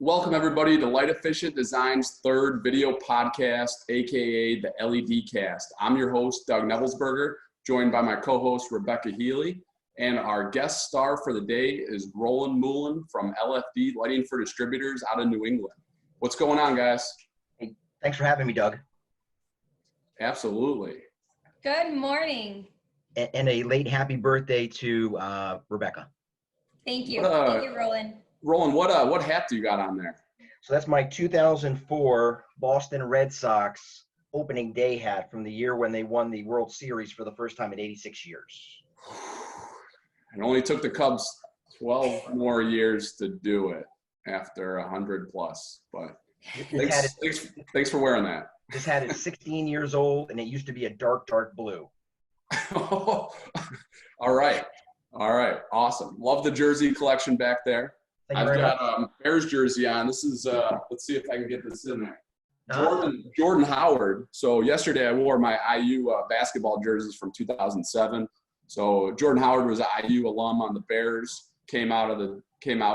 Welcome everybody to Light Efficient Design's third video podcast, aka the LED Cast. I'm your host, Doug Nevelsberger, joined by my co-host Rebecca Healy, and our guest star for the day is Roland Moulin from LFD Lighting for Distributors out of New England. What's going on, guys? Hey, thanks for having me, Doug. Absolutely. Good morning. And a late happy birthday to Rebecca. Thank you. Thank you, Roland. Roland, what hat do you got on there? So that's my 2004 Boston Red Sox opening day hat from the year when they won the World Series for the first time in 86 years. It only took the Cubs 12 more years to do it after 100 plus, but thanks for wearing that. This hat is 16 years old, and it used to be a dark blue. All right. Awesome. Love the jersey collection back there. I've got Bears jersey on. This is, let's see if I can get this in there. Jordan Howard. So yesterday I wore my IU basketball jerseys from 2007. So Jordan Howard was an IU alum on the Bears. Came out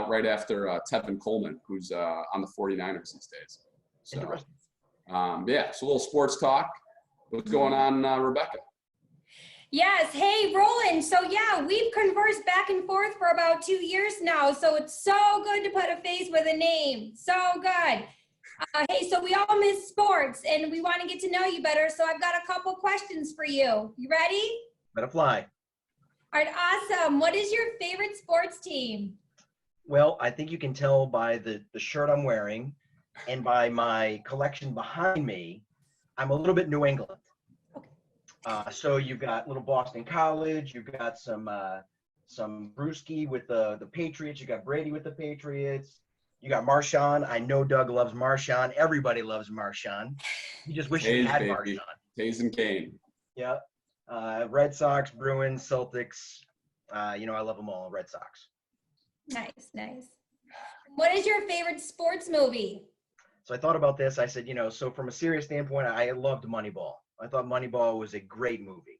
right after Tevin Coleman, who's on the 49ers these days. So yeah, so a little sports talk. What's going on, Rebecca? Yes. Hey, Roland. So yeah, we've conversed back and forth for about 2 years now. So it's so good to put a face with a name. So good. Hey, so we all miss sports and we want to get to know you better. So I've got a couple questions for you. You ready? Let it fly. All right. Awesome. What is your favorite sports team? Well, I think you can tell by the shirt I'm wearing and by my collection behind me, I'm a little bit New England. So you've got little Boston College, you've got some Brewski with the Patriots, you got Brady with the Patriots, you got Marshawn. I know Doug loves Marshawn. Everybody loves Marshawn. You just wish you had Marshawn. Taze and Kane. Yeah. Red Sox, Bruins, Celtics. I love them all. Red Sox. Nice. What is your favorite sports movie? So I thought about this. I said, so from a serious standpoint, I loved Moneyball. I thought Moneyball was a great movie.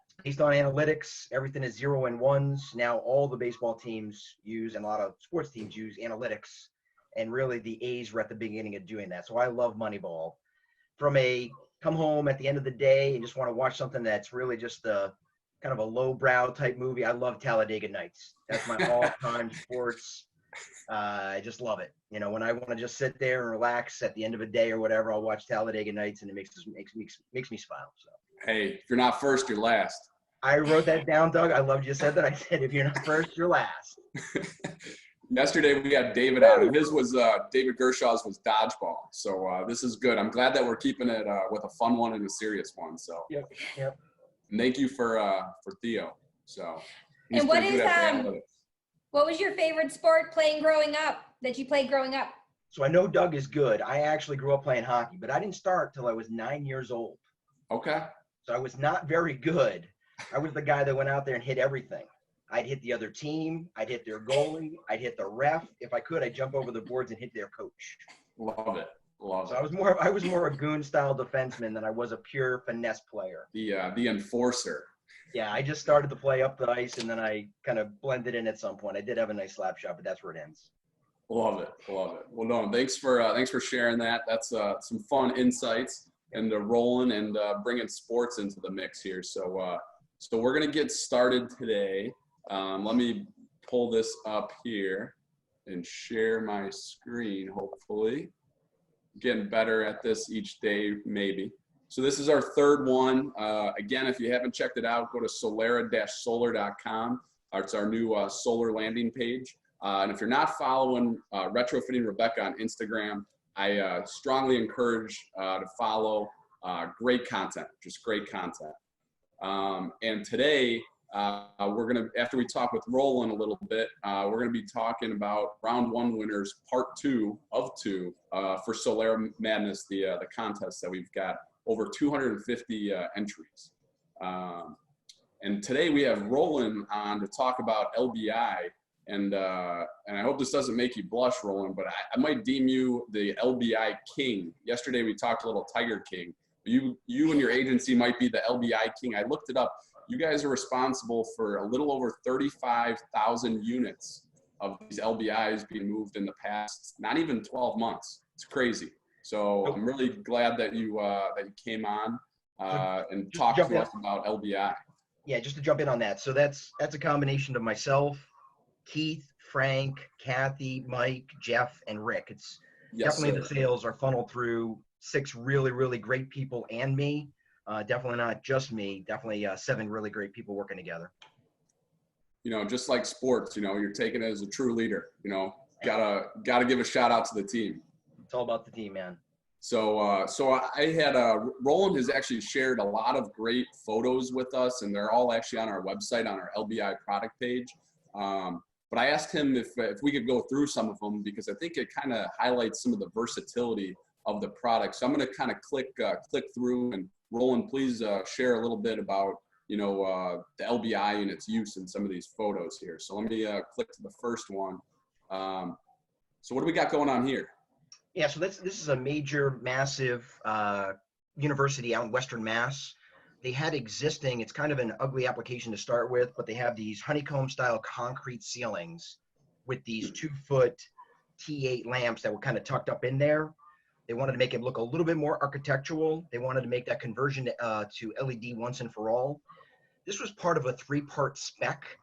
It's based on analytics. Everything is 0 and 1s. Now all the baseball teams use, and a lot of sports teams use analytics. And really the A's were at the beginning of doing that. So I love Moneyball. From a come home at the end of the day and just want to watch something that's really just a kind of a lowbrow type movie, I love Talladega Nights. That's my all-time sports. I just love it. When I want to just sit there and relax at the end of a day or whatever, I'll watch Talladega Nights, and it makes me smile. So, hey, if you're not first, you're last. I wrote that down, Doug. I loved you said that. I said, if you're not first, you're last. Yesterday we had David on, and his was David Gershaw's was dodgeball. So this is good. I'm glad that we're keeping it with a fun one and a serious one. So yep. And thank you for Theo. So and what was your favorite sport that you played growing up? So I know Doug is good. I actually grew up playing hockey, but I didn't start till I was 9 years old. Okay. So I was not very good. I was the guy that went out there and hit everything. I'd hit the other team. I'd hit their goalie. I'd hit the ref. If I could, I'd jump over the boards and hit their coach. Love it. So I was more a goon style defenseman than I was a pure finesse player. The enforcer. Yeah, I just started to play up the ice, and then I kind of blended in at some point. I did have a nice slap shot, but that's where it ends. Love it. Well, no, thanks for sharing that. That's some fun insights and rolling and bringing sports into the mix here. So we're gonna get started today. Let me pull this up here and share my screen. Hopefully, getting better at this each day, maybe. So this is our third one. Again, if you haven't checked it out, go to solera-solar.com. It's our new solar landing page. And if you're not following Retrofitting Rebecca on Instagram, I strongly encourage to follow great content, just great content. And today, we're going to, after we talk with Roland a little bit, we're going to be talking about round one winners, part 2 of 2 for Solera Madness, the contest that we've got. Over 250 entries. And today we have Roland on to talk about LBI. And I hope this doesn't make you blush, Roland, but I might deem you the LBI king. Yesterday we talked a little Tiger King. You and your agency might be the LBI king. I looked it up. You guys are responsible for a little over 35,000 units of these LBIs being moved in the past, not even 12 months. It's crazy. So I'm really glad that you came on and talked to us about LBI. Yeah, just to jump in on that. So that's a combination of myself, Keith, Frank, Kathy, Mike, Jeff, and Rick. It's definitely the sales are funneled through 6 really, really great people and me. Definitely not just me. Definitely 7 really great people working together. You know, just like sports, you know, you're taking it as a true leader. You know, gotta give a shout out to the team. It's all about the team, man. So I had Roland has actually shared a lot of great photos with us, and they're all actually on our website on our LBI product page. But I asked him if we could go through some of them because I think it kind of highlights some of the versatility of the product. So I'm going to kind of click through, and Roland, please share a little bit about the LBI and its use in some of these photos here. So let me click to the first one. So what do we got going on here? Yeah, so this is a major, massive university out in Western Mass. They had existing, it's kind of an ugly application to start with, but they have these honeycomb-style concrete ceilings with these 2-foot T8 lamps that were kind of tucked up in there. They wanted to make it look a little bit more architectural. They wanted to make that conversion to LED once and for all. This was part of a 3-part spec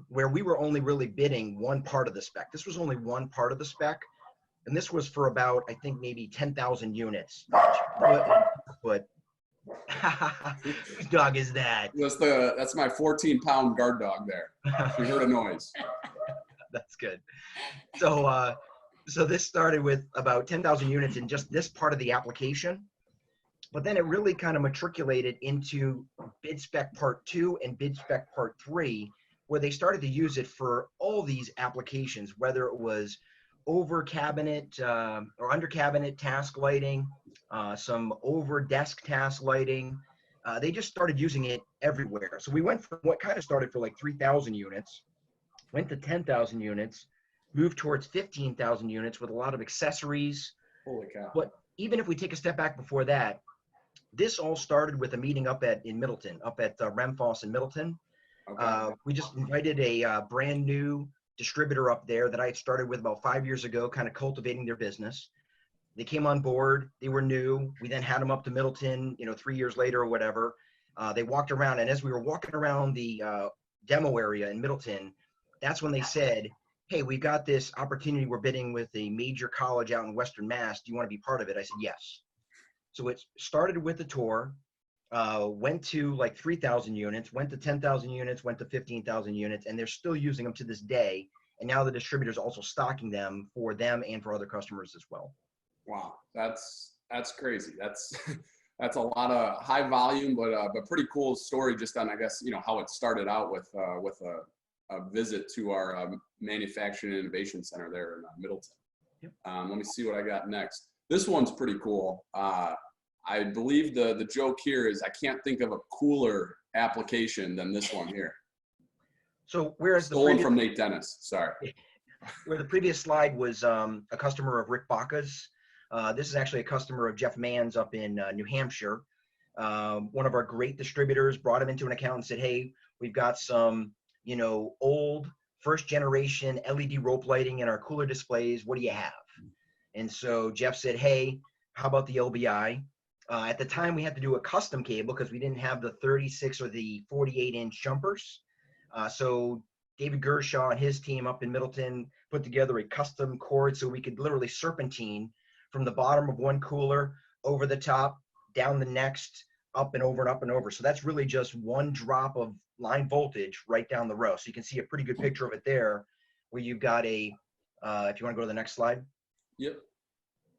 where we were only really bidding one part of the spec. This was only one part of the spec. And this was for about, I think, maybe 10,000 units. But whose dog is that? That's my 14-pound guard dog there. You heard a noise. That's good. So this started with about 10,000 units in just this part of the application. But then it really kind of matriculated into bid spec part 2 and bid spec part 3, where they started to use it for all these applications, whether it was over cabinet or under cabinet task lighting, some over desk task lighting. They just started using it everywhere. So we went from what kind of started for like 3,000 units, went to 10,000 units, moved towards 15,000 units with a lot of accessories. Holy cow. But even if we take a step back before that, this all started with a meeting up in Middleton, up at Remfoss in Middleton. Okay. We just invited a brand new distributor up there that I had started with about 5 years ago, kind of cultivating their business. They came on board. They were new. We then had them up to Middleton, 3 years later or whatever. They walked around, and as we were walking around the demo area in Middleton, that's when they said, hey, we got this opportunity. We're bidding with a major college out in Western Mass. Do you want to be part of it? I said, yes. So it started with the tour, went to like 3,000 units, went to 10,000 units, went to 15,000 units, and they're still using them to this day. And now the distributor's also stocking them for them and for other customers as well. Wow, that's crazy. That's a lot of high volume, but pretty cool story just on, I guess, how it started out with a visit to our manufacturing and innovation center there in Middleton. Yep. Let me see what I got next. This one's pretty cool. I believe the joke here is I can't think of a cooler application than this one here. So whereas stolen from Nate Dennis, sorry. Where the previous slide was a customer of Rick Baca's, this is actually a customer of Jeff Mann's up in New Hampshire. One of our great distributors brought him into an account and said, hey, we've got some, old first generation LED rope lighting in our cooler displays. What do you have? And so Jeff said, hey, how about the LBI? At the time, we had to do a custom cable because we didn't have the 36 or the 48-inch jumpers. So David Gershaw and his team up in Middleton put together a custom cord so we could literally serpentine from the bottom of one cooler over the top, down the next, up and over and up and over. So that's really just one drop of line voltage right down the row. So you can see a pretty good picture of it there where you've got a, if you want to go to the next slide. Yep.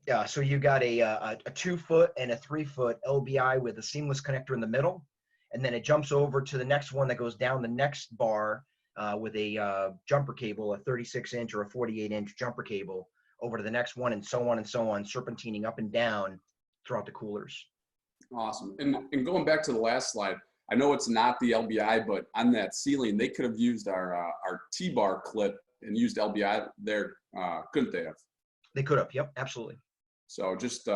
Yeah, so you got a 2-foot and a 3-foot LBI with a seamless connector in the middle, and then it jumps over to the next one that goes down the next bar with a jumper cable, a 36-inch or a 48-inch jumper cable over to the next one, and so on, serpentining up and down throughout the coolers. Awesome. And going back to the last slide, I know it's not the LBI, but on that ceiling, they could have used our T-bar clip and used LBI there, couldn't they have? They could have, yep, absolutely. So just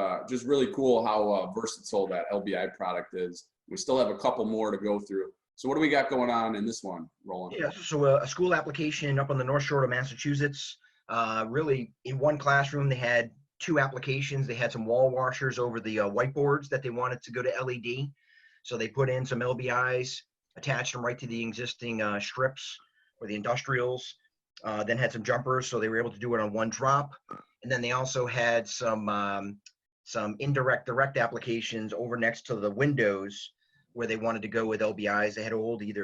really cool how versatile that LBI product is. We still have a couple more to go through. So what do we got going on in this one, Roland? Yeah, so a school application up on the North Shore of Massachusetts. Really, in one classroom, they had 2 applications. They had some wall washers over the whiteboards that they wanted to go to LED. So they put in some LBIs, attached them right to the existing strips or the industrials, then had some jumpers, so they were able to do it on one drop. And then they also had some indirect direct applications over next to the windows where they wanted to go with LBIs. They had old they had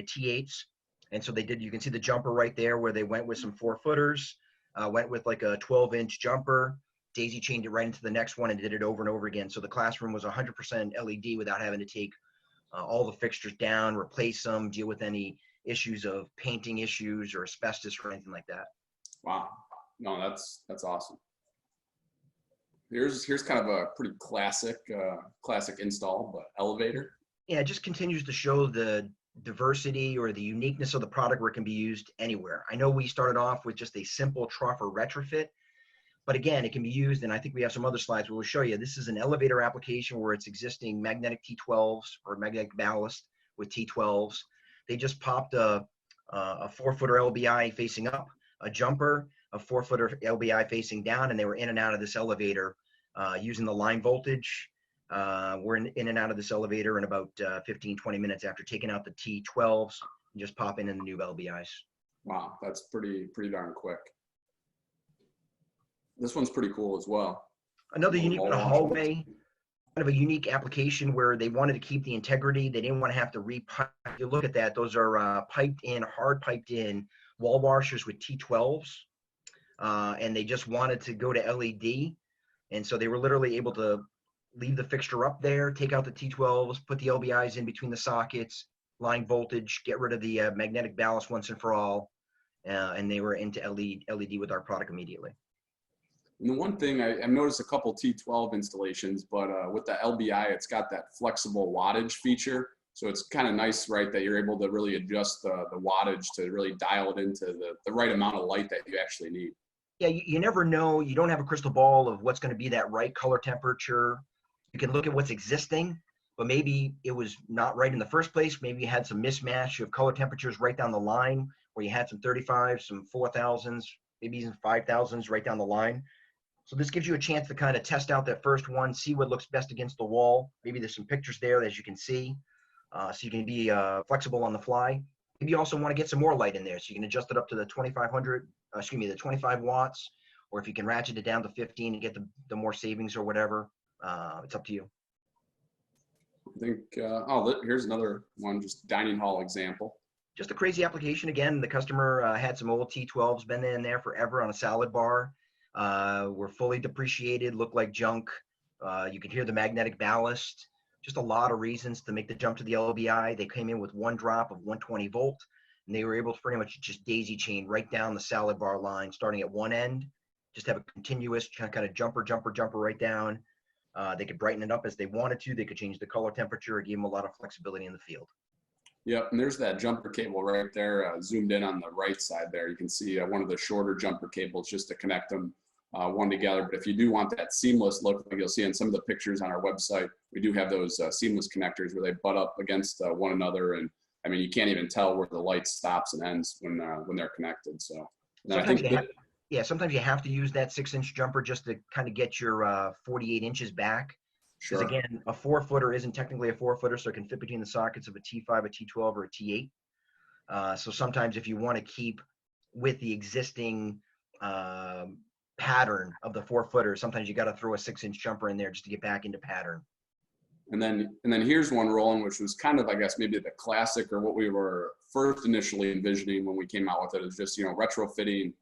T8s. And so they did, you can see the jumper right there where they went with some 4-footers, went with like a 12-inch jumper, daisy chained it right into the next one and did it over and over again. So the classroom was 100% LED without having to take all the fixtures down, replace them, deal with any issues of painting issues or asbestos or anything like that. Wow. No, that's awesome. Here's kind of a pretty classic install, but elevator. Yeah, it just continues to show the diversity or the uniqueness of the product where it can be used anywhere. I know we started off with just a simple trough or retrofit, but again, it can be used, and I think we have some other slides where we'll show you. This is an elevator application where it's existing magnetic T12s or magnetic ballast with T12s. They just popped a 4-footer LBI facing up, a jumper, a 4-footer LBI facing down, and they were in and out of this elevator using the line voltage. We're in and out of this elevator in about 15, 20 minutes after taking out the T12s and just popping in the new LBIs. Wow, that's pretty darn quick. This one's pretty cool as well. Another unique one, a hallway, kind of a unique application where they wanted to keep the integrity. They didn't want to have to repipe. If you look at that, those are hard piped in wall washers with T12s. And they just wanted to go to LED. And so they were literally able to leave the fixture up there, take out the T12s, put the LBIs in between the sockets, line voltage, get rid of the magnetic ballast once and for all. And they were into LED with our product immediately. And the one thing I've noticed a couple T12 installations, but with the LBI, it's got that flexible wattage feature. So it's kind of nice, right, that you're able to really adjust the wattage to really dial it into the right amount of light that you actually need. Yeah, you never know. You don't have a crystal ball of what's going to be that right color temperature. You can look at what's existing, but maybe it was not right in the first place. Maybe you had some mismatch of color temperatures right down the line where you had some 35s, some 4,000s, maybe even 5,000s right down the line. So this gives you a chance to kind of test out that first one, see what looks best against the wall. Maybe there's some pictures there, as you can see. So you can be flexible on the fly. Maybe you also want to get some more light in there. So you can adjust it up to the 25 watts, or if you can ratchet it down to 15 and get the more savings or whatever, it's up to you. I think, here's another one, just dining hall example. Just a crazy application. Again, the customer had some old T12s, been in there forever on a salad bar. Were fully depreciated, looked like junk. You could hear the magnetic ballast. Just a lot of reasons to make the jump to the LBI. They came in with one drop of 120 volt, and they were able to pretty much just daisy chain right down the salad bar line, starting at one end, just have a continuous kind of jumper right down. They could brighten it up as they wanted to. They could change the color temperature. It gave them a lot of flexibility in the field. Yep, and there's that jumper cable right there, zoomed in on the right side there. You can see one of the shorter jumper cables just to connect them one together. But if you do want that seamless look, like you'll see in some of the pictures on our website, we do have those seamless connectors where they butt up against one another. And I mean, you can't even tell where the light stops and ends when they're connected. So sometimes you have to use that 6-inch jumper just to kind of get your 48 inches back. Because sure. Again, a 4-footer isn't technically a 4-footer, so it can fit between the sockets of a T5, a T12, or a T8. So sometimes if you want to keep with the existing pattern of the 4-footer, sometimes you got to throw a 6-inch jumper in there just to get back into pattern. And then here's one, Roland, which was kind of, I guess, maybe the classic or what we were first initially envisioning when we came out with it, is just, retrofitting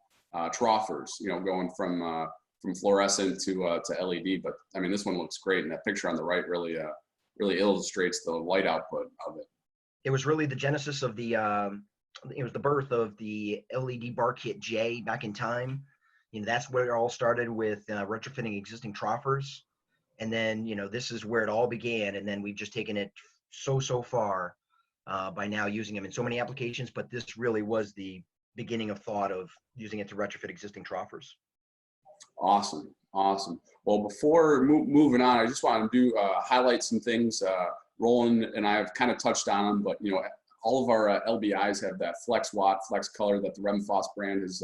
troughers, going from fluorescent to LED. But I mean, this one looks great, and that picture on the right really illustrates the light output of it. It was really the genesis of it was the birth of the LED bar kit J back in time. That's where it all started with retrofitting existing troughers. And then, this is where it all began. And then we've just taken it so far by now using them in so many applications. But this really was the beginning of thought of using it to retrofit existing troughers. Awesome. Well, before moving on, I just want to highlight some things. Roland and I have kind of touched on them, but you know, all of our LBIs have that flex watt, flex color that the Remfoss brand has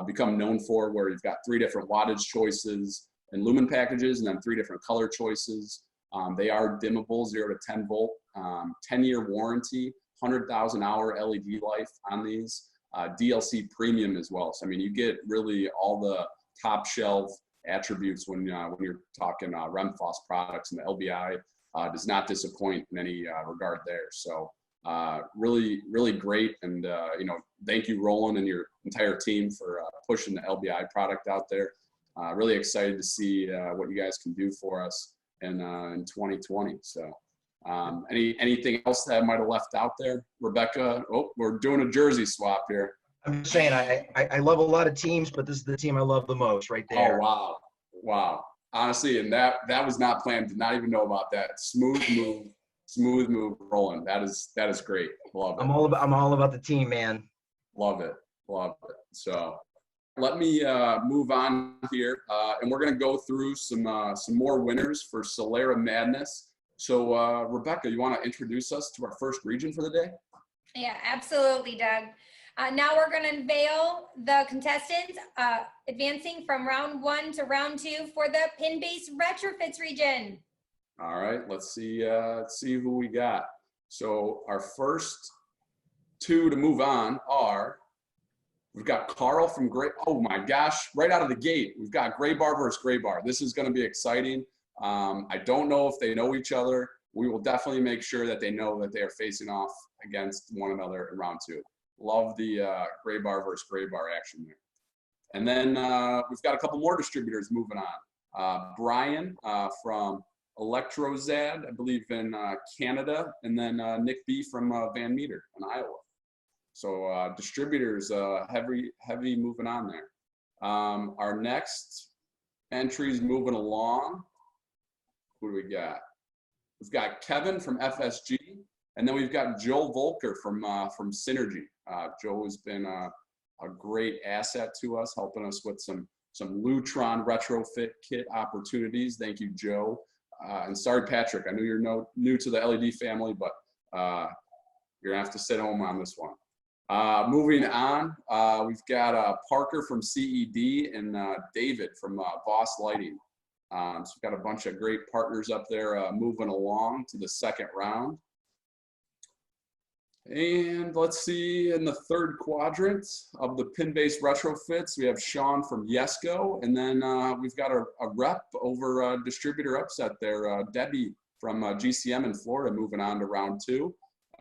become known for, where you've got 3 different wattage choices and lumen packages, and then 3 different color choices. They are dimmable, 0 to 10 volt, 10-year warranty, 100,000 hour LED life on these, DLC premium as well. So I mean, you get really all the top shelf attributes when you're talking Remfoss products, and the LBI does not disappoint in any regard there. So really, really great. And, you know, thank you, Roland, and your entire team for pushing the LBI product out there. Really excited to see what you guys can do for us in 2020. So anything else that I might have left out there, Rebecca? Oh, we're doing a jersey swap here. I'm just saying, I love a lot of teams, but this is the team I love the most right there. Oh, wow. Wow. Honestly, and that was not planned. Did not even know about that. Smooth move, Roland. That is great. Love it. I'm all about the team, man. Love it. So let me move on here, and we're going to go through some more winners for Solera Madness. So Rebecca, you want to introduce us to our first region for the day? Yeah, absolutely, Doug. Now we're going to unveil the contestants advancing from round 1 to round 2 for the pin-based retrofits region. All right, let's see who we got. So our first 2 to move on are, we've got Carl from Gray. Oh my gosh, right out of the gate, we've got Gray Bar versus Gray Bar. This is going to be exciting. I don't know if they know each other. We will definitely make sure that they know that they are facing off against one another in round 2. Love the Gray Bar versus Gray Bar action there. And then we've got a couple more distributors moving on. Brian from Electrozad, I believe in Canada, and then Nick B from Van Meter in Iowa. So distributors, heavy moving on there. Our next entries moving along. Who do we got? We've got Kevin from FSG, and then we've got Joe Volker from Synergy. Joe has been a great asset to us, helping us with some Lutron retrofit kit opportunities. Thank you, Joe. And sorry, Patrick, I know you're new to the LED family, but you're gonna have to sit home on this one. Moving on, we've got Parker from CED and David from Boss Lighting. So we've got a bunch of great partners up there moving along to the second round. And let's see, in the third quadrant of the pin-based retrofits, we have Sean from Yesco, and then we've got a rep over distributor upset there, Debbie from GCM in Florida, moving on to round 2.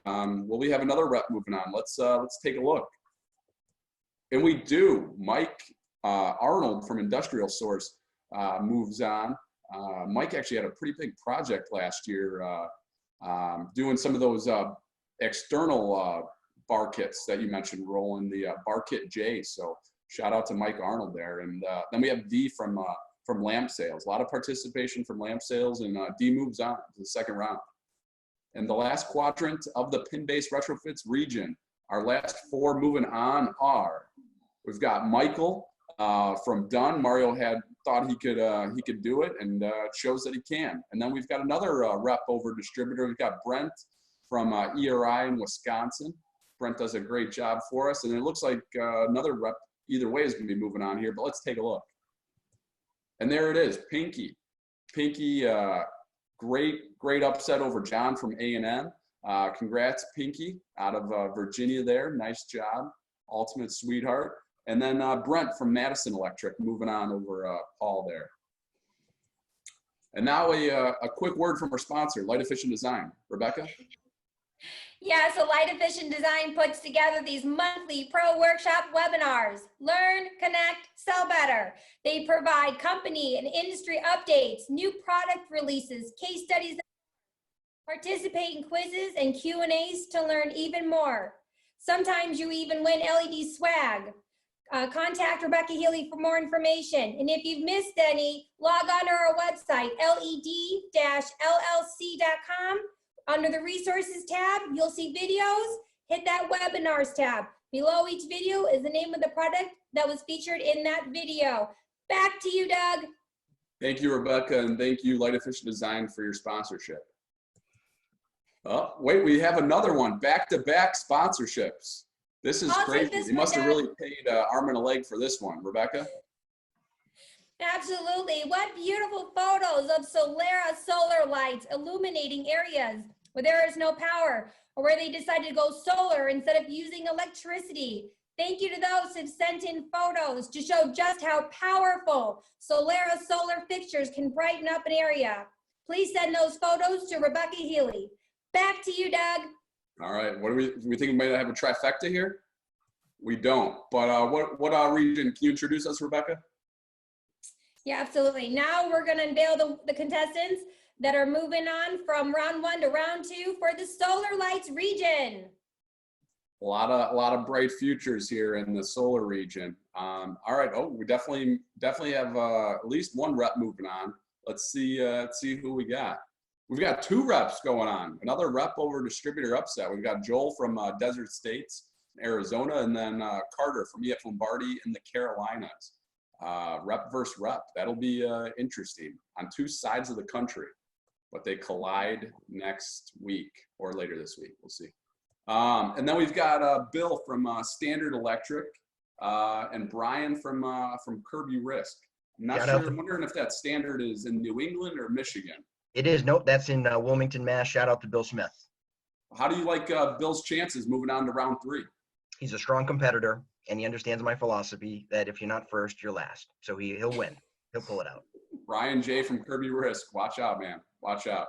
Well, we have another rep moving on. Let's take a look. And we do. Mike Arnold from Industrial Source moves on. Mike actually had a pretty big project last year, doing some of those external bar kits that you mentioned, Roland, the bar kit J. So shout out to Mike Arnold there. And then we have D from Lamp Sales. A lot of participation from Lamp Sales, and D moves on to the second round. And the last quadrant of the pin-based retrofits region, our last 4 moving on are, we've got Michael from Dunn. Mario had thought he could do it, and it shows that he can. And then we've got another rep over distributor. We've got Brent from ERI in Wisconsin. Brent does a great job for us, and it looks like another rep either way is going to be moving on here, but let's take a look. And there it is, Pinky. Pinky, great upset over John from A&M. Congrats, Pinky, out of Virginia there. Nice job, ultimate sweetheart. And then Brent from Madison Electric moving on over Paul there. And now a quick word from our sponsor, Light Efficient Design. Rebecca? Yeah, so Light Efficient Design puts together these monthly pro workshop webinars. Learn, connect, sell better. They provide company and industry updates, new product releases, case studies, participate in quizzes and Q&As to learn even more. Sometimes you even win LED swag. Contact Rebecca Healy for more information. And if you've missed any, log on to our website, led-llc.com. Under the resources tab, you'll see videos. Hit that webinars tab. Below each video is the name of the product that was featured in that video. Back to you, Doug. Thank you, Rebecca, and thank you, Light Efficient Design, for your sponsorship. Oh, wait, we have another one. Back-to-back sponsorships. This is I'll crazy. take this They one, must have Doug. really paid arm and a leg for this one. Rebecca? Absolutely. What beautiful photos of Solera solar lights illuminating areas where there is no power or where they decided to go solar instead of using electricity. Thank you to those who've sent in photos to show just how powerful Solera solar fixtures can brighten up an area. Please send those photos to Rebecca Healy. Back to you, Doug. All right. What do we think we might have a trifecta here? We don't. But what region? Can you introduce us, Rebecca? Yeah, absolutely. Now we're going to unveil the contestants that are moving on from round 1 to round 2 for the Solar Lights region. A lot of bright futures here in the solar region. All right. Oh, we definitely have at least one rep moving on. Let's see who we got. We've got 2 reps going on. Another rep over distributor upset. We've got Joel from Desert States, Arizona, and then Carter from EF Lombardi in the Carolinas. Rep versus rep. That'll be interesting on 2 sides of the country, but they collide next week or later this week. We'll see. And then we've got Bill from Standard Electric and Brian from Kirby Risk. I'm not sure. I'm wondering if that Standard is in New England or Michigan. It is. Nope, that's in Wilmington, Mass. Shout out to Bill Smith. How do you like Bill's chances moving on to round 3? He's a strong competitor, and he understands my philosophy that if you're not first, you're last. So he'll win. He'll pull it out. Brian J. from Kirby Risk. Watch out, man. Watch out.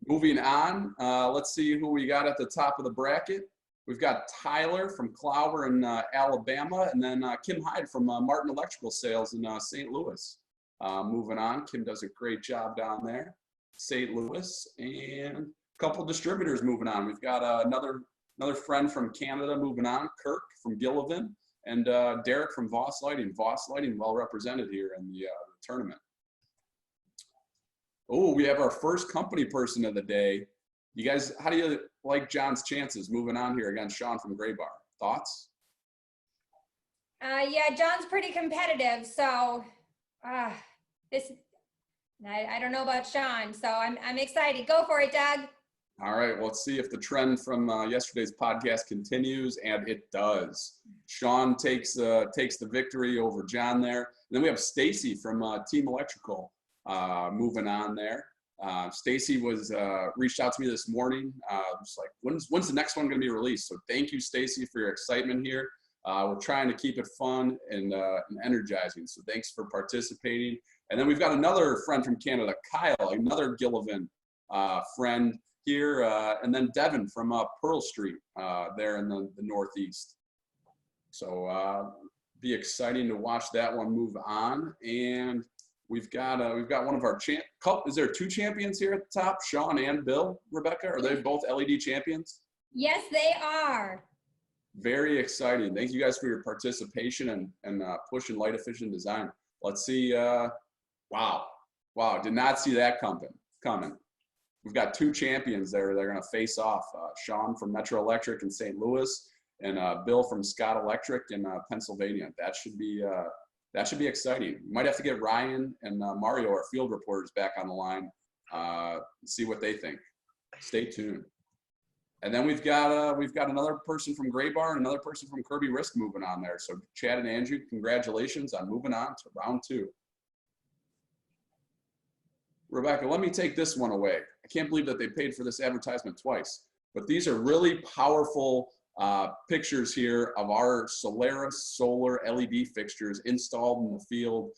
Moving on, let's see who we got at the top of the bracket. We've got Tyler from Clower in Alabama, and then Kim Hyde from Martin Electrical Sales in St. Louis. Moving on, Kim does a great job down there. St. Louis, and a couple distributors moving on. We've got another friend from Canada moving on, Kirk from Gillivan, and Derek from Voss Lighting. Voss Lighting well represented here in the tournament. Oh, we have our first company person of the day. You guys, how do you like John's chances moving on here against Sean from Gray Bar? Thoughts? Yeah, John's pretty competitive, so I don't know about Sean, so I'm excited. Go for it, Doug. All right, well, let's see if the trend from yesterday's podcast continues, and it does. Sean takes the victory over John there. And then we have Stacy from Team Electrical moving on there. Stacy was reached out to me this morning. Just like, when's the next one going to be released? So thank you, Stacy, for your excitement here. We're trying to keep it fun and energizing. So thanks for participating. And then we've got another friend from Canada, Kyle, another Gillivan friend here, and then Devin from Pearl Street there in the Northeast. So be exciting to watch that one move on. And we've got one of our is there 2 champions here at the top? Sean and Bill, Rebecca, are they both LED champions? Yes, they are. Very exciting. Thank you guys for your participation and pushing light efficient design. Let's see. Wow. Did not see that coming. We've got 2 champions there. They're going to face off. Sean from Metro Electric in St. Louis and Bill from Scott Electric in Pennsylvania. That should be exciting. We might have to get Ryan and Mario, our field reporters, back on the line. See what they think. Stay tuned. And then we've got another person from Gray Bar and another person from Kirby Risk moving on there. So Chad and Andrew, congratulations on moving on to round 2. Rebecca, let me take this one away. I can't believe that they paid for this advertisement twice, but these are really powerful pictures here of our Solera solar LED fixtures installed in the field.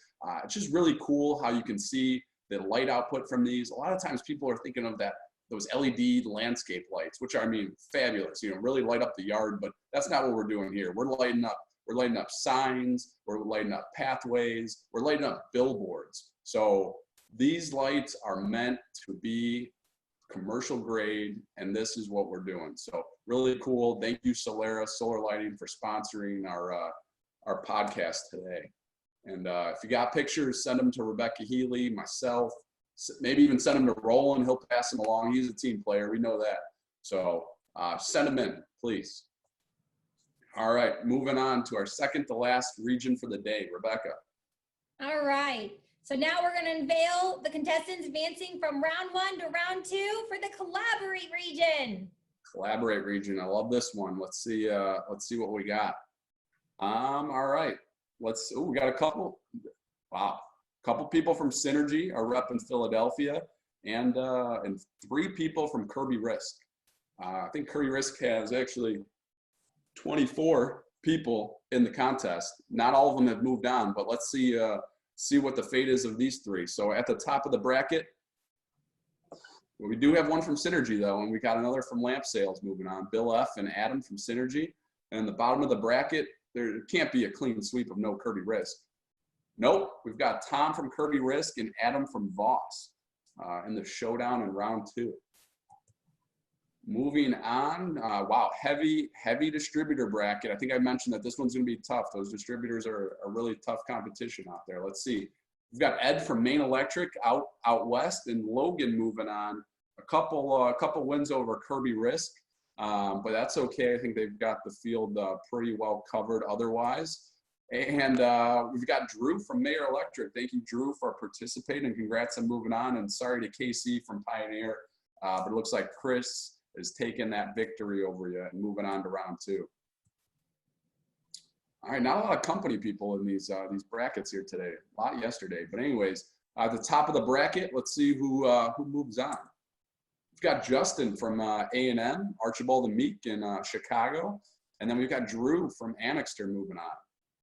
It's just really cool how you can see the light output from these. A lot of times people are thinking of those LED landscape lights, which are, I mean, fabulous, really light up the yard, but that's not what we're doing here. We're lighting up signs, we're lighting up pathways, we're lighting up billboards. So these lights are meant to be commercial grade, and this is what we're doing. So really cool. Thank you, Solera Solar Lighting, for sponsoring our podcast today. And if you got pictures, send them to Rebecca Healy, myself, maybe even send them to Roland. He'll pass them along. He's a team player. We know that. So send them in, please. All right, moving on to our second to last region for the day, Rebecca. All right. So now we're going to unveil the contestants advancing from round 1 to round 2 for the Collaborate region. Collaborate region. I love this one. Let's see what we got. All right. We got a couple. Wow. Couple people from Synergy, our rep in Philadelphia, and 3 people from Kirby Risk. I think Kirby Risk has actually 24 people in the contest. Not all of them have moved on, but let's see what the fate is of these 3. So at the top of the bracket, we do have one from Synergy though, and we got another from Lamp Sales moving on. Bill F. and Adam from Synergy. And the bottom of the bracket, there can't be a clean sweep of no Kirby Risk. Nope, we've got Tom from Kirby Risk and Adam from Voss in the showdown in round 2. Moving on, wow, heavy distributor bracket. I think I mentioned that this one's going to be tough. Those distributors are a really tough competition out there. Let's see. We've got Ed from Maine Electric out west, and Logan moving on. A couple wins over Kirby Risk, but that's okay. I think they've got the field pretty well covered otherwise. And we've got Drew from Mayor Electric. Thank you, Drew, for participating. Congrats on moving on. And sorry to KC from Pioneer, but it looks like Chris is taking that victory over you and moving on to round 2. All right, not a lot of company people in these brackets here today. A lot yesterday, but anyways, at the top of the bracket, let's see who moves on. We've got Justin from A&M, Archibald and Meek in Chicago, and then we've got Drew from Annixter moving on.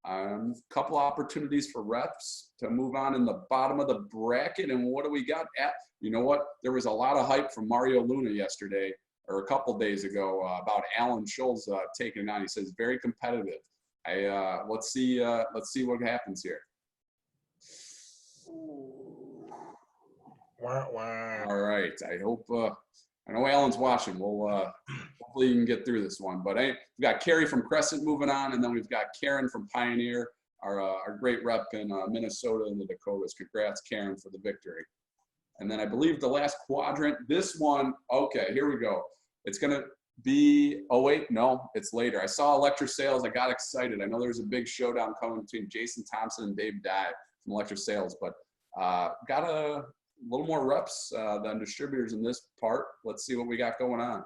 A couple opportunities for reps to move on in the bottom of the bracket, and what do we got at? You know what? There was a lot of hype from Mario Luna yesterday, or a couple days ago, about Alan Scholes taking it on. He says very competitive. Let's see what happens here. All right. I hope. I know Alan's watching. We'll hopefully you can get through this one. But we've got Carrie from Crescent moving on, and then we've got Karen from Pioneer, our great rep in Minnesota and the Dakotas. Congrats, Karen, for the victory. And then I believe the last quadrant. This one. Okay, here we go. It's gonna be. Oh wait, no, it's later. I saw Electra Sales. I got excited. I know there's a big showdown coming between Jason Thompson and Dave Dye from Electra Sales, but got a little more reps than distributors in this part. Let's see what we got going on.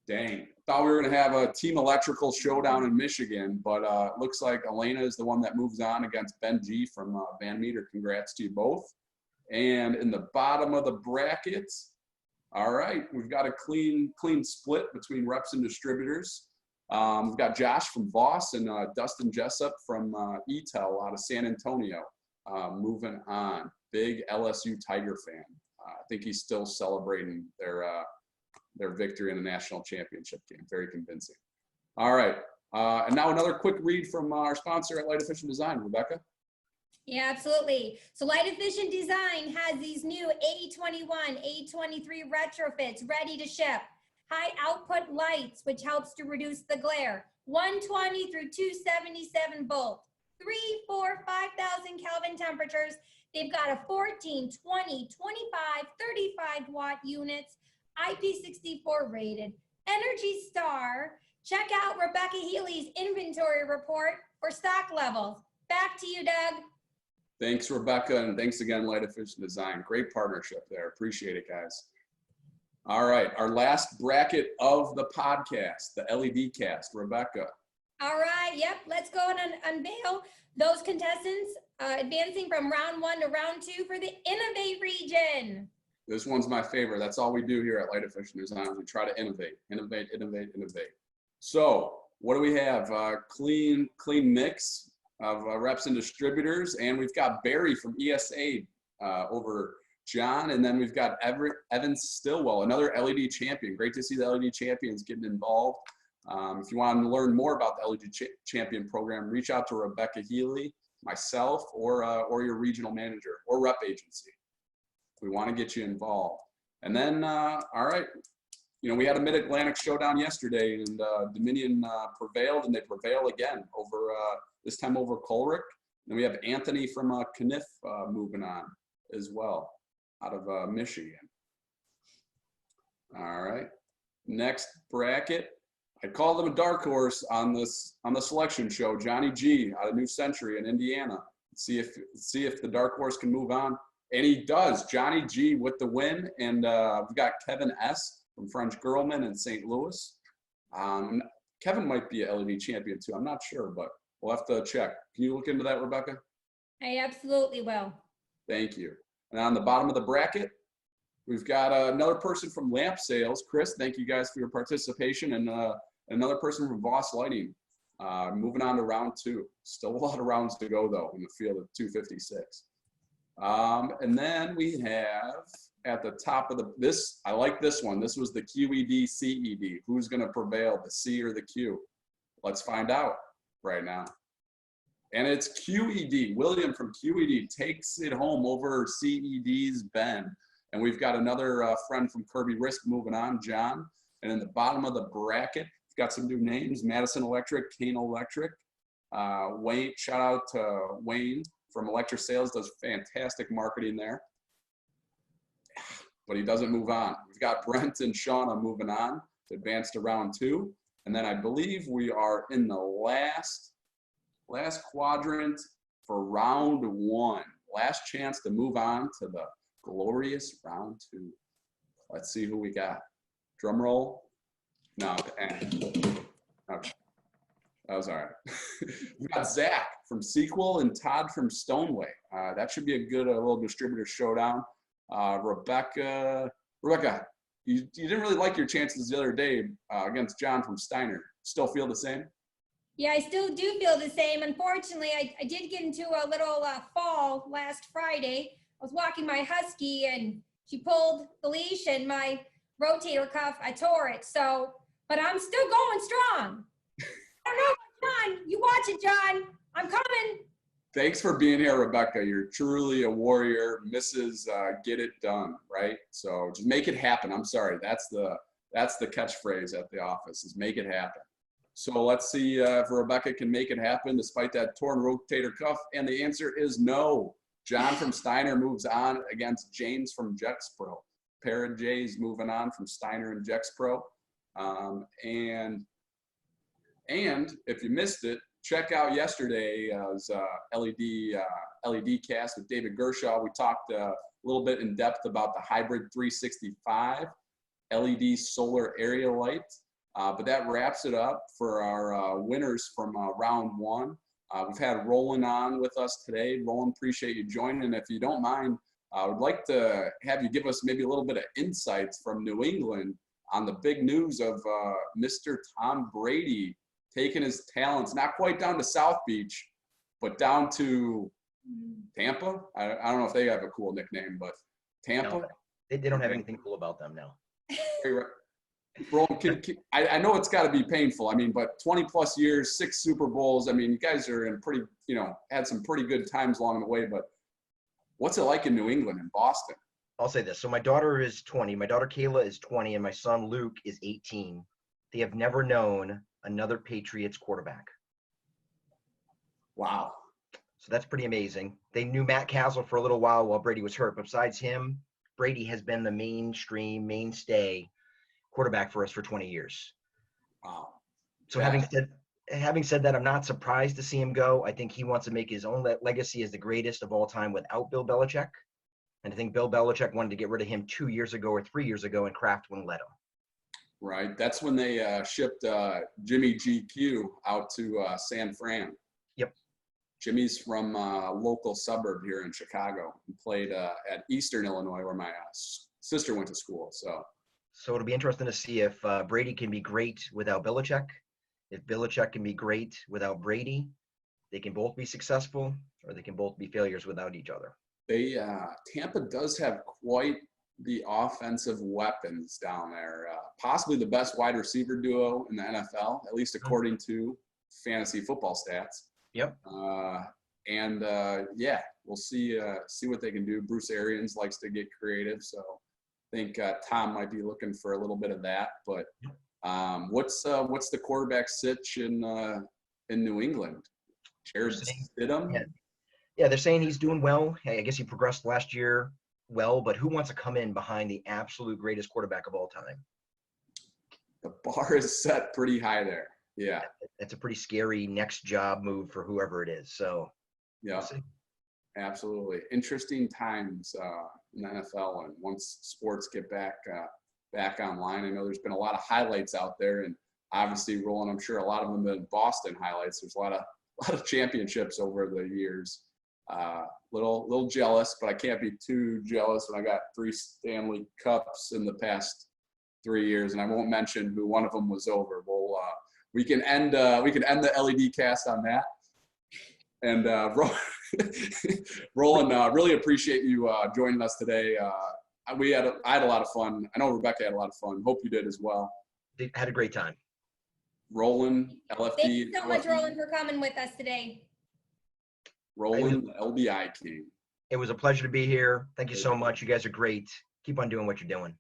Dang, thought we were gonna have a team electrical showdown in Michigan, but looks like Elena is the one that moves on against Ben G from Van Meter. Congrats to you both. And in the bottom of the bracket, all right, we've got a clean split between reps and distributors. We've got Josh from Voss and Dustin Jessup from ETEL out of San Antonio moving on. Big LSU Tiger fan. I think he's still celebrating their victory in the national championship game. Very convincing. All right, and now another quick read from our sponsor at Light Efficient Design, Rebecca. Yeah, absolutely. So Light Efficient Design has these new A21, A23 retrofits ready to ship. High output lights, which helps to reduce the glare. 120 through 277 volt. 3, 4, 5,000 Kelvin temperatures. They've got a 14, 20, 25, 35 watt units, IP64 rated, Energy Star. Check out Rebecca Healy's inventory report for stock levels. Back to you, Doug. Thanks, Rebecca, and thanks again, Light Efficient Design. Great partnership there. Appreciate it, guys. All right, our last bracket of the podcast, the LED cast. Rebecca. All right, yep, let's go and unveil those contestants advancing from round 1 to round 2 for the Innovate region. This one's my favorite. That's all we do here at Light Efficient Design. We try to innovate. So what do we have? Clean mix of reps and distributors, and we've got Barry from ESA over John, and then we've got Evan Stillwell, another LED champion. Great to see the LED champions getting involved. If you want to learn more about the LED champion program, reach out to Rebecca Healy, myself, or your regional manager or rep agency. We want to get you involved. And then, all right, we had a Mid-Atlantic showdown yesterday, and Dominion prevailed, and they prevail again over this time over Colrick. Then we have Anthony from Kniff moving on as well, out of Michigan. All right, next bracket. I'd call them a dark horse on the selection show. Johnny G out of New Century in Indiana See if the dark horse can move on. And he does. Johnny G with the win. And we've got Kevin S. from French Girlman in St. Louis. Kevin might be a LED champion too. I'm not sure, but we'll have to check. Can you look into that, Rebecca? I absolutely will. Thank you. And on the bottom of the bracket, we've got another person from Lamp Sales. Chris, thank you guys for your participation. And another person from Voss Lighting. Moving on to round 2. Still a lot of rounds to go, though, in the field of 256. And then we have at the top of this, I like this one. This was the QED CED. Who's going to prevail, the C or the Q? Let's find out right now. And it's QED. William from QED takes it home over CED's Ben. And we've got another friend from Kirby Risk moving on, John. And in the bottom of the bracket, we've got some new names: Madison Electric, Kane Electric. Wayne, shout out to Wayne from Electric Sales, does fantastic marketing there. But he doesn't move on. We've got Brent and Shauna moving on to advance to round 2. And then I believe we are in the last quadrant for round 1. Last chance to move on to the glorious round 2. Let's see who we got. Drum roll. No, okay. That was all right. We got Zach from Sequel and Todd from Stoneway. That should be a good little distributor showdown. Rebecca, you didn't really like your chances the other day against John from Steiner. Still feel the same? Yeah, I still do feel the same. Unfortunately, I did get into a little fall last Friday. I was walking my husky and she pulled the leash and my rotator cuff, I tore it. So, but I'm still going strong. I don't know, John. You watch it, John. I'm coming. Thanks for being here, Rebecca. You're truly a warrior. Mrs. Get it done, right? So just make it happen. I'm sorry. That's the catchphrase at the office, is make it happen. So let's see if Rebecca can make it happen despite that torn rotator cuff. And the answer is no. John from Steiner moves on against James from Jexpro. Pair of J's moving on from Steiner and Jexpro. And if you missed it, check out yesterday's LED cast with David Gershaw. We talked a little bit in depth about the Hybrid 365 LED solar area light. But that wraps it up for our winners from round 1. We've had Roland on with us today. Roland, appreciate you joining. And if you don't mind, I would like to have you give us maybe a little bit of insights from New England on the big news of Mr. Tom Brady taking his talents, not quite down to South Beach, but down to Tampa. I don't know if they have a cool nickname, but Tampa. No, they don't have anything cool about them now. Roland, I know it's got to be painful. I mean, but 20 plus years, 6 Super Bowls. I mean, you guys are in pretty, had some pretty good times along the way. But what's it like in New England and Boston? I'll say this. So my daughter is 20. My daughter Kayla is 20, and my son Luke is 18. They have never known another Patriots quarterback. Wow. So that's pretty amazing. They knew Matt Castle for a little while Brady was hurt. But besides him, Brady has been the mainstay quarterback for us for 20 years. Wow. So having said that, I'm not surprised to see him go. I think he wants to make his own legacy as the greatest of all time without Bill Belichick. And I think Bill Belichick wanted to get rid of him 2 years ago or 3 years ago, and Kraft wouldn't let him. Right. That's when they shipped Jimmy GQ out to San Fran. Yep. Jimmy's from a local suburb here in Chicago. He played at Eastern Illinois, where my sister went to school. So it'll be interesting to see if Brady can be great without Belichick. If Belichick can be great without Brady, they can both be successful, or they can both be failures without each other. Tampa does have quite the offensive weapons down there. Possibly the best wide receiver duo in the NFL, at least according to fantasy football stats. Yep. We'll see what they can do. Bruce Arians likes to get creative, so I think Tom might be looking for a little bit of that. But what's the quarterback sitch in New England? Jared Stidham? Yeah, they're saying he's doing well. Hey, I guess he progressed last year well, but who wants to come in behind the absolute greatest quarterback of all time? The bar is set pretty high there. Yeah. That's a pretty scary next job move for whoever it is. So yeah. Absolutely. Interesting times in the NFL, and once sports get back online, I know there's been a lot of highlights out there, and obviously, Roland, I'm sure a lot of them have been Boston highlights. There's a lot of championships over the years. Little jealous, but I can't be too jealous when I got 3 Stanley Cups in the past 3 years, and I won't mention who one of them was over. We can end the LED cast on that. And Roland, really appreciate you joining us today. I had a lot of fun. I know Rebecca had a lot of fun. Hope you did as well. Had a great time. Roland, LFD. Thank you so much, Roland, for coming with us today. Roland, LBI King. It was a pleasure to be here. Thank you so much. You guys are great. Keep on doing what you're doing.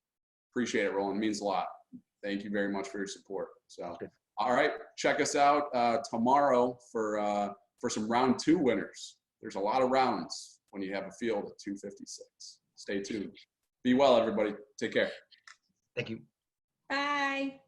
Appreciate it, Roland. It means a lot. Thank you very much for your support. So, all right, check us out tomorrow for some round 2 winners. There's a lot of rounds when you have a field at 256. Stay tuned. Be well, everybody. Take care. Thank you. Bye.